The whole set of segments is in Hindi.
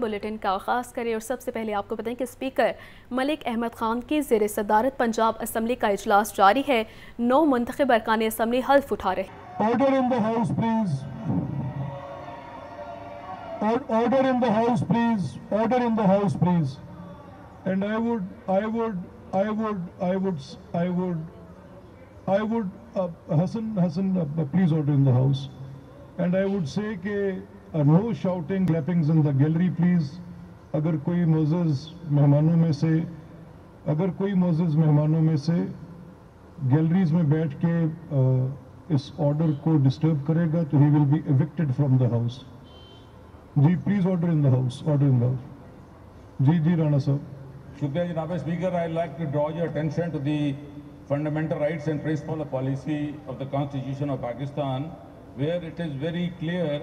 बुलेटिन का आगाज़ करें और सबसे पहले आपको बताएं कि स्पीकर मलिक अहमद खान की ज़ेर सदारत पंजाब असम्बली का इजलास जारी है। 9 मुंतखब अरकान असम्बली हल्फ उठा रहे। Order in the house please, order in the house please, order in the house please. And I would Hassan, please order in the house. And I would say कि no shouting, clappings in the gallery, please. अगर कोई मोअज़्ज़ज़ मेहमानों में से गैलरीज में बैठ के इस ऑर्डर को डिस्टर्ब करेगा तो he will be evicted from the house. जी please order in the house, order in the house. जी राणा साहब। शुक्रिया जनाब speaker. I like to draw your attention to the fundamental rights and principle of policy of the Constitution of Pakistan, where it is very clear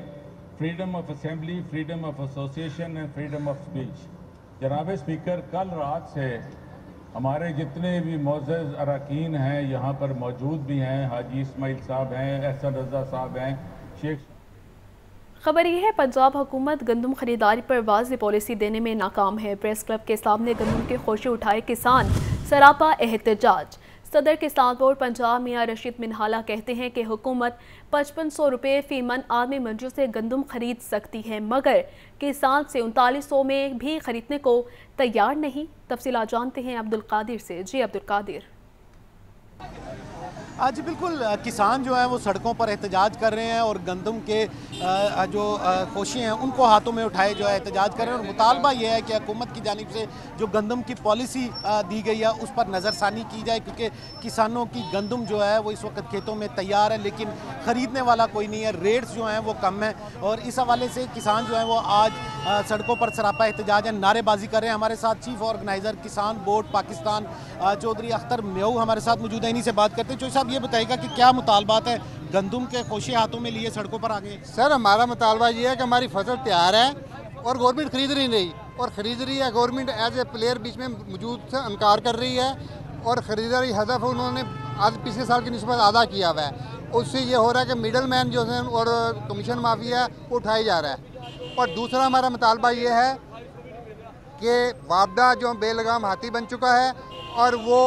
freedom of assembly, freedom of association and freedom of speech. जनाब स्पीकर, कल रात से हमारे जितने भी मोअज़्ज़ज़ अरकान हैं यहाँ पर मौजूद भी हैं, हाजी इस्माइल साहब हैं, एहसन रज़ा साहब हैं, शेख। खबर यह है पंजाब हुकूमत गंदम खरीदारी पर वाज़ेह पॉलिसी देने में नाकाम है। प्रेस क्लब के सामने गंदम के खोशे उठाए किसान, सरापा एहतजाज। सदर किसान बोर्ड पंजाब मियां रशीद मिनहाला कहते हैं कि हुकूमत 5500 रुपये फी मन आलमी मंडियों से गंदम खरीद सकती है, मगर किसान से 3900 में भी खरीदने को तैयार नहीं। तफसीलात जानते हैं अब्दुल कादिर से। जी अब्दुल कादिर। आज बिल्कुल किसान जो है वो सड़कों पर एहतजाज कर रहे हैं और गंदम के जो खोशे हैं उनको हाथों में उठाए जो है एहतजाज कर रहे हैं। और मुतालबा ये है कि हुकूमत की जानिब से जो गंदम की पॉलिसी दी गई है उस पर नज़रसानी की जाए, क्योंकि किसानों की गंदम जो है वो इस वक्त खेतों में तैयार है लेकिन ख़रीदने वाला कोई नहीं है, रेट्स जो हैं वो कम हैं। और इस हवाले से किसान जो है वो आज सड़कों पर सरापा एहतजाज है, नारेबाजी कर रहे हैं। हमारे साथ चीफ ऑर्गेनाइज़र किसान बोर्ड पाकिस्तान चौधरी अख्तर म्यू हमारे साथ मौजूद है, इन्हीं से बात करते हैं। चौधरी साहब ये बताएगा कि क्या मुतालबात है, गंदम के खोशे हाथों में लिए सड़कों पर आ गए? सर हमारा मुतालबा ये है कि हमारी फसल तैयार है और गवर्नमेंट खरीद नहीं रही, और ख़रीद रही है गवर्नमेंट एज ए प्लेयर बीच में मौजूद से इनकार कर रही है, और ख़रीदारी हदफ उन्होंने आज पिछले साल की निस्बत आधा किया हुआ है। उससे ये हो रहा है कि मिडल मैन जो है और कमीशन माफिया वो उठाया जा रहा है। और दूसरा हमारा मुतालबा ये है कि वापडा जो बेलगाम हाथी बन चुका है और वो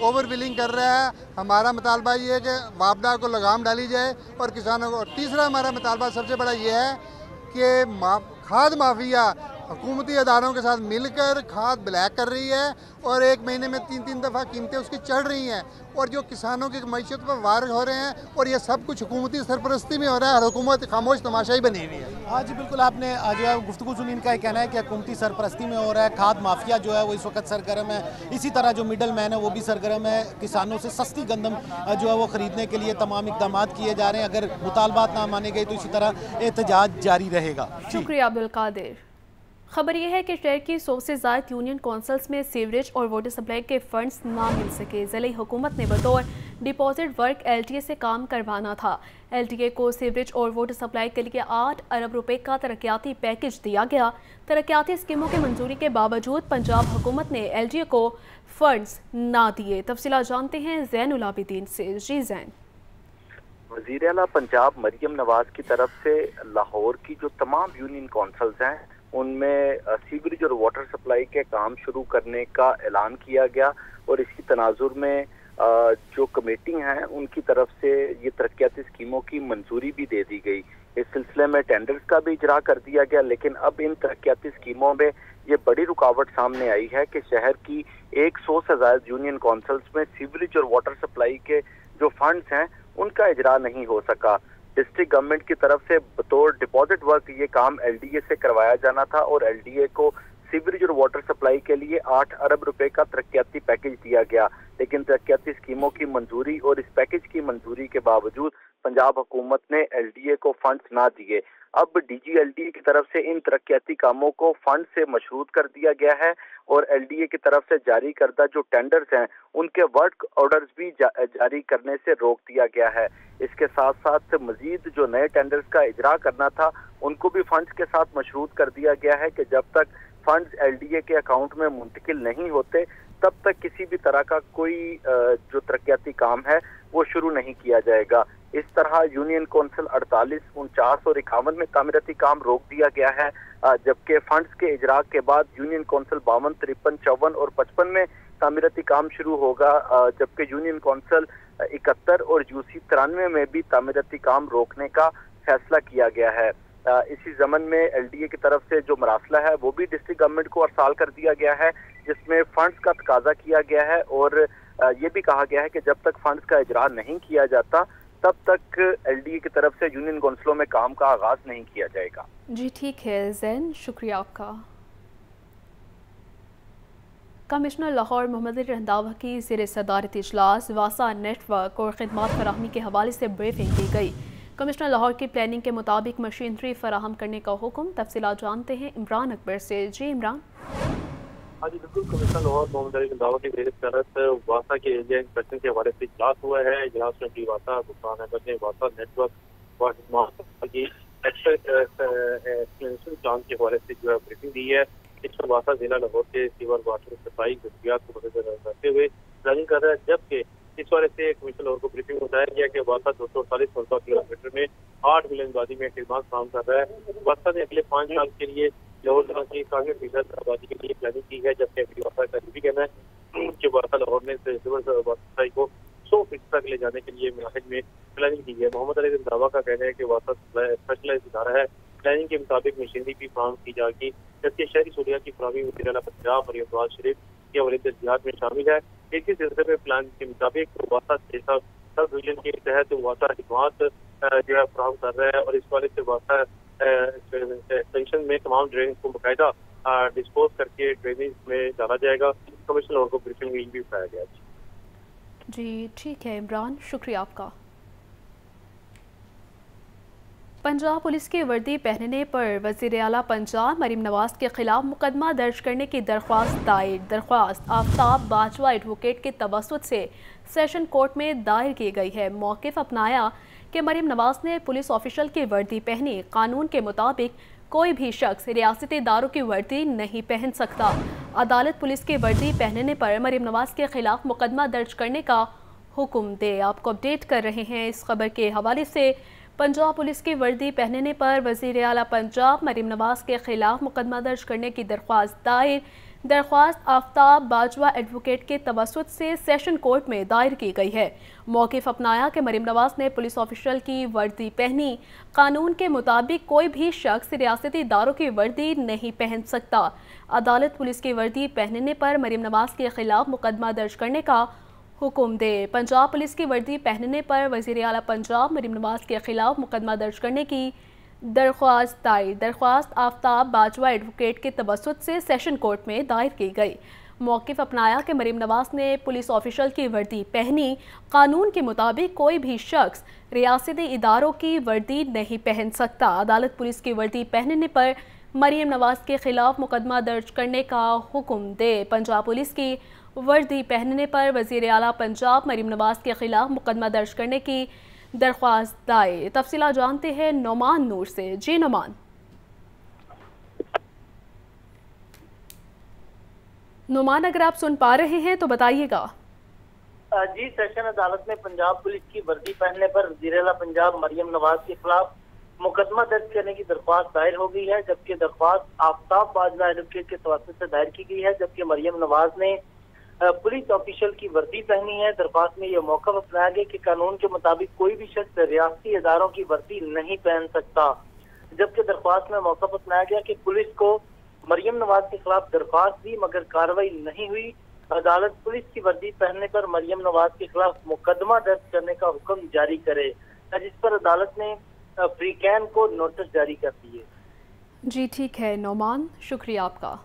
ओवर बिलिंग कर रहा है। हमारा मुतालबा ये है कि वापडा को लगाम डाली जाए और किसानों को। और तीसरा हमारा मुतालबा सबसे बड़ा ये है कि खाद माफिया हुकूमती अदारों के साथ मिलकर खाद ब्लैक कर रही है और एक महीने में 3-3 दफ़ा कीमतें उसकी चढ़ रही हैं, और जो किसानों की मैशत पर वार हो रहे हैं, और ये सब कुछ हुकूमती सरपरस्ती में हो रहा है। हुकूमत खामोश तमाशाई बनी हुई है। हाँ जी बिल्कुल, आपने जो है गुफ्तगू सुनी, इनका ये कहना है कि हुकूमती सरपरस्ती में हो रहा है। खाद माफिया जो है वो इस वक्त सरगर्म है, इसी तरह जो मिडल मैन है वो भी सरगर्म है। किसानों से सस्ती गंदम जो है वो ख़रीदने के लिए तमाम इकदाम किए जा रहे हैं। अगर मुतालबात ना माने गए तो इसी तरह एहतजाज जारी रहेगा। शुक्रिया अब्दुल कादिर। खबर यह है कि शहर की 100 से ज़ायद यूनियन कौंसल्स में सीवरेज और वाटर सप्लाई के फंड्स ना मिल सके। ज़िला हुकूमत ने बतौर डिपॉजिट वर्क LTA से काम करवाना था। LTA को सीवरेज और वाटर सप्लाई के लिए 8 अरब रुपए का तरक्याती पैकेज दिया गया। तरक्याती स्कीमों की मंजूरी के बावजूद पंजाब हुकूमत ने LTA को फंड्स ना दिए। तफसीलात जानते हैं ज़ैनुल आबिदीन से। जी ज़ैन। वज़ीर आला पंजाब मरियम नवाज की तरफ से लाहौर की जो तमाम यूनियन कौंसल्स हैं उनमें सीवरेज और वाटर सप्लाई के काम शुरू करने का ऐलान किया गया, और इसी तनाजुर में जो कमेटी हैं उनकी तरफ से ये तरक्याती स्कीमों की मंजूरी भी दे दी गई। इस सिलसिले में टेंडर्स का भी इजरा कर दिया गया, लेकिन अब इन तरक्याती स्कीमों में ये बड़ी रुकावट सामने आई है कि शहर की 100 से ज़्यादा यूनियन कौंसल्स में सीवरेज और वाटर सप्लाई के जो फंड्स हैं उनका इजरा नहीं हो सका। डिस्ट्रिक्ट गवर्नमेंट की तरफ से बतौर डिपॉजिट वर्क ये काम LDA से करवाया जाना था, और LDA को सीवरेज और वाटर सप्लाई के लिए 8 अरब रुपए का तरक्याती पैकेज दिया गया, लेकिन तरक्याती स्कीमों की मंजूरी और इस पैकेज की मंजूरी के बावजूद पंजाब हुकूमत ने LDA को फंड्स ना दिए। अब DG LDA की तरफ से इन तरक्याती कामों को फंड से मशरूत कर दिया गया है, और LDA की तरफ से जारी करदा जो टेंडर्स हैं उनके वर्क ऑर्डर्स भी जारी करने से रोक दिया गया है। इसके साथ साथ मजीद जो नए टेंडर्स का इजरा करना था उनको भी फंड्स के साथ मशरूत कर दिया गया है कि जब तक फंड्स LDA के अकाउंट में मुंतकिल नहीं होते तब तक किसी भी तरह का कोई जो तरक्याती काम है वो शुरू नहीं किया जाएगा। इस तरह यूनियन कौंसिल 48, 49 और 51 में तामीराती काम रोक दिया गया है, जबकि फंड्स के इजरा के बाद यूनियन कौंसिल 52, 53, 54 और 55 में तामीराती काम शुरू होगा, जबकि यूनियन कौंसिल 71 और यूसी 93 में भी तामीराती काम रोकने का फैसला किया गया है। इसी जमन में एलडीए की तरफ से जो मरासला है वो भी डिस्ट्रिक्ट गवर्नमेंट को अरसाल कर दिया गया है, जिसमें फंड्स का तकाजा किया गया है और ये भी कहा गया है कि जब तक फंड्स का इजरा नहीं किया जाता तब तक एलडीए की तरफ से यूनियन कौंसिलों में काम का आगाज नहीं किया जाएगा। जी ठीक है जैन, शुक्रिया आपका। कमिश्नर लाहौर मोहम्मद अली रंधावा की ज़ेर सदारत इजलास वासा नेटवर्क और खिदमात फराहमी के हवाले से ब्रीफिंग दी गई। कमिश्नर लाहौर की प्लानिंग के मुताबिक मशीनरी फराहम करने का हुक्म। तफसीलात जानते हैं इमरान अकबर से। जी इमरान। हाँ जी बिल्कुल, कमिश्नर लाहौर मोहम्मद अली रंधावा की ज़ेर सदारत वासा के एरिया इंस्पेक्शन के हवाले से इजलास हुआ है। इजलास में डी वासा गुफ्तान अहमद ने वासा नेटवर्क की एक्सप्लेनेशन प्लान के हवाले से जो है ब्रीफिंग दी है। इसमें वासा जिला लाहौर के सीवर वाटर सफाई जरूरियात को मद्देनजर रखते हुए प्लानिंग कर रहा है, जबकि इस वाले से कमिश्नर लाहौर को ब्रीफिंग बताया गया कि वासा 248 किलोमीटर में 8 मिलियन आबादी में खिदमत काम कर रहा है। वासा ने अगले 5 साल के लिए लाहौर जिला की 60% आबादी के लिए प्लानिंग की है, जबकि अगली वासा का ये भी कहना है कि वासा लाहौर ने सफाई को 100% तक ले जाने के लिए मराहल में प्लानिंग की है। मोहम्मद अली रंधावा का कहना है कि वासा स्पेशलाइज इदारा है, प्लानिंग के मुताबिक मशीनरी भी फराहम की जाएगी, जबकि शहरी सहूलियात की फराहमी वज़ीर आला पंजाब मरियम नवाज शरीफ के हवाले तरजीहात में शामिल है। इसी सिलसिले में प्लान के मुताबिक वासा सब डिवीजन के तहत वासा खिदमात जो है फराहम कर रहा है और इस वाले से वासा एक्सटेंशन में तमाम ड्रेन को बाकायदा डिस्पोज करके ड्रेनेज में डाला जाएगा। कमिश्नर लाहौर को ब्रीफिंग में भी बताया गया। जी ठीक है इमरान, शुक्रिया आपका। पंजाब पुलिस की वर्दी पहनने पर वज़ीर आला पंजाब मरीम नवाज के खिलाफ मुकदमा दर्ज करने की दरख्वास्त दायर। दरख्वास्त आफ्ताब बाजवा एडवोकेट के तवस्सुत से सेशन कोर्ट में दायर की गई है। मौक़िफ़ अपनाया कि मरीम नवाज ने पुलिस ऑफिशियल की वर्दी पहनी, कानून के मुताबिक कोई भी शख्स रियासती इदारों की वर्दी नहीं पहन सकता। अदालत पुलिस की वर्दी पहनने पर मरीम नवाज के खिलाफ मुकदमा दर्ज करने का हुक्म दे। आपको अपडेट कर रहे हैं इस खबर के हवाले से। पंजाब पुलिस की वर्दी पहनने पर वज़ीर आला पंजाब मरीम नवाज के खिलाफ मुकदमा दर्ज करने की दरख्वास्त दायर। दरख्वास्त आफ्ताब बाजवा एडवोकेट के तवस्सुत से सेशन कोर्ट में दायर की गई है। मौक़िफ़ अपनाया कि मरीम नवाज ने पुलिस ऑफिशियल की वर्दी पहनी, कानून के मुताबिक कोई भी शख्स रियासती इदारों की वर्दी नहीं पहन सकता। अदालत पुलिस की वर्दी पहनने पर मरीम नवाज के खिलाफ मुकदमा दर्ज करने का हुक्म दे। पंजाब पुलिस की वर्दी पहनने पर वज़ीर आला पंजाब मरीम नवाज के खिलाफ मुकदमा दर्ज करने की दरख्वास्त दायर। दरख्वास्त आफ्ताब बाजवा एडवोकेट के तवस्सुत से सेशन कोर्ट में दायर की गई। मौक़िफ़ अपनाया कि मरीम नवाज ने पुलिस ऑफिशियल की वर्दी पहनी, कानून के मुताबिक कोई भी शख्स रियासती इदारों की वर्दी नहीं पहन सकता। अदालत पुलिस की वर्दी पहनने पर मरीम नवाज के खिलाफ मुकदमा दर्ज करने का हुक्म दे। पंजाब पुलिस की वर्दी पहनने पर वज़ीर आला पंजाब मरीम नवाज के खिलाफ मुकदमा दर्ज करने की दरख्वास्त दायर। तफसीला जानते हैं नोमान नूर से। जी नोमान। नोमान, अगर आप सुन पा रहे हैं तो बताइएगा। जी, सेशन अदालत में पंजाब पुलिस की वर्दी पहनने पर वज़ीर आला पंजाब मरियम नवाज के खिलाफ मुकदमा दर्ज करने की दरख्वास्त दायर हो गई है, जबकि दरख्वास्त आफ्ताब बाजवा एडवोकेट के तवस्सुत से दायर की गई है, जबकि मरियम नवाज ने पुलिस ऑफिशियल की वर्दी पहनी है। दरख्वास्त में यह मौका अपनाया गया कि कानून के मुताबिक कोई भी शख्स रियासती इदारों की वर्दी नहीं पहन सकता, जबकि दरख्वास्त में मौका अपनाया गया कि पुलिस को मरियम नवाज के खिलाफ दरख्वास्त दी मगर कार्रवाई नहीं हुई। अदालत पुलिस की वर्दी पहनने पर मरियम नवाज के खिलाफ मुकदमा दर्ज करने का हुक्म जारी करे, जिस पर अदालत ने फ्रीकैन को नोटिस जारी कर दिए। जी ठीक है नोमान, शुक्रिया आपका।